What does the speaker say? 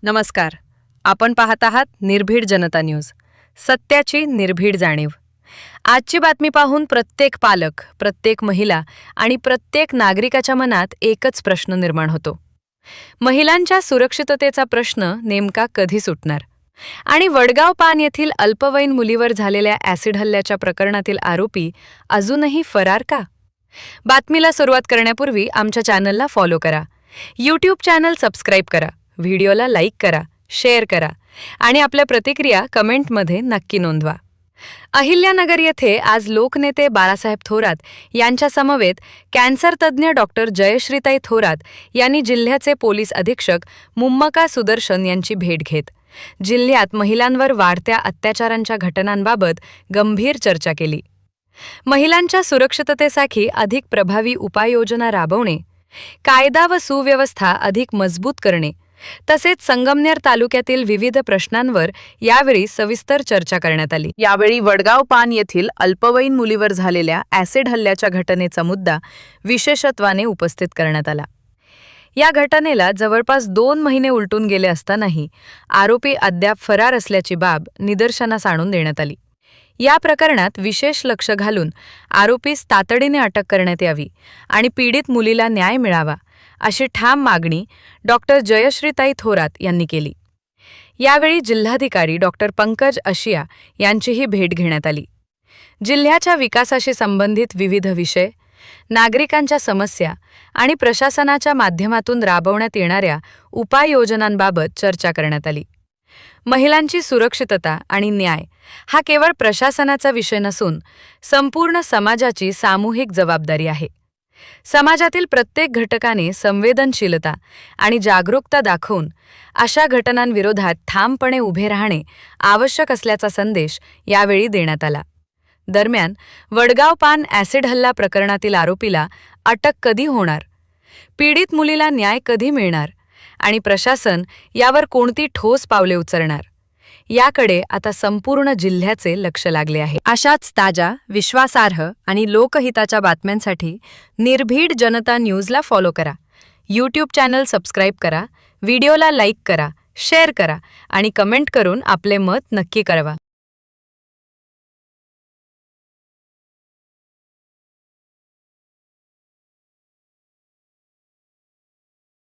नमस्कार. आपण पाहत आहात निर्भीड जनता न्यूज. सत्याची निर्भीड जाणीव. आजची बातमी पाहून प्रत्येक पालक, प्रत्येक महिला आणि प्रत्येक नागरिकाच्या मनात एकच प्रश्न निर्माण होतो. महिलांच्या सुरक्षिततेचा प्रश्न नेमका कधी सुटणार? आणि वडगाव पान येथील अल्पवयीन मुलीवर झालेल्या ॲसिड हल्ल्याच्या प्रकरणातील आरोपी अजूनही फरार का? बातमीला सुरुवात करण्यापूर्वी आमच्या चॅनलला फॉलो करा, यूट्यूब चॅनल सबस्क्राईब करा, व्हिडिओला लाईक करा, शेअर करा आणि आपल्या प्रतिक्रिया कमेंटमध्ये नक्की नोंदवा. अहिल्यानगर येथे आज लोकनेते बाळासाहेब थोरात यांच्या समवेत कॅन्सर तज्ज्ञ डॉक्टर जयश्रीताई थोरात यांनी जिल्ह्याचे पोलीस अधीक्षक मुम्मका सुदर्शन यांची भेट घेत जिल्ह्यात महिलांवर वाढत्या अत्याचारांच्या घटनांबाबत गंभीर चर्चा केली. महिलांच्या सुरक्षिततेसाठी अधिक प्रभावी उपाययोजना राबवणे, कायदा व सुव्यवस्था अधिक मजबूत करणे तसेच संगमनेर तालुक्यातील विविध प्रश्नांवर यावेळी सविस्तर चर्चा करण्यात आली. यावेळी वडगाव पान येथील अल्पवयीन मुलीवर झालेल्या ॲसिड हल्ल्याच्या घटनेचा मुद्दा विशेषत्वाने उपस्थित करण्यात आला. या घटनेला जवळपास 2 महिने उलटून गेले असतानाही आरोपी अद्याप फरार असल्याची बाब निदर्शनास आणून देण्यात आली. या प्रकरणात विशेष लक्ष घालून आरोपीस तातडीने अटक करण्यात यावी आणि पीडित मुलीला न्याय मिळावा अशी ठाम मागणी डॉक्टर जयश्रीताई थोरात यांनी केली. यावेळी जिल्हाधिकारी डॉक्टर पंकज अशिया यांचीही भेट घेण्यात आली. जिल्ह्याच्या विकासाशी संबंधित विविध विषय, नागरिकांच्या समस्या आणि प्रशासनाच्या माध्यमातून राबवण्यात येणाऱ्या उपाययोजनांबाबत चर्चा करण्यात आली. महिलांची सुरक्षितता आणि न्याय हा केवळ प्रशासनाचा विषय नसून संपूर्ण समाजाची सामूहिक जबाबदारी आहे. समाजातील प्रत्येक घटकाने संवेदनशीलता आणि जागरूकता दाखवून अशा घटनांविरोधात ठामपणे उभे राहणे आवश्यक असल्याचा संदेश यावेळी देण्यात आला. दरम्यान वडगाव पान ॲसिड हल्ला प्रकरणातील आरोपीला अटक कधी होणार, पीडित मुलीला न्याय कधी मिळणार आणि प्रशासन यावर कोणती ठोस पावले उचलणार, याकडे आता संपूर्ण जिल्ह्याचे लक्ष लागले आहे. अशाच ताज्या, विश्वासार्ह आणि लोकहिताच्या बातम्यांसाठी निर्भीड जनता न्यूजला फॉलो करा, यूट्यूब चॅनल सबस्क्राईब करा, व्हिडिओला लाईक करा, शेअर करा आणि कमेंट करून आपले मत नक्की कळवा.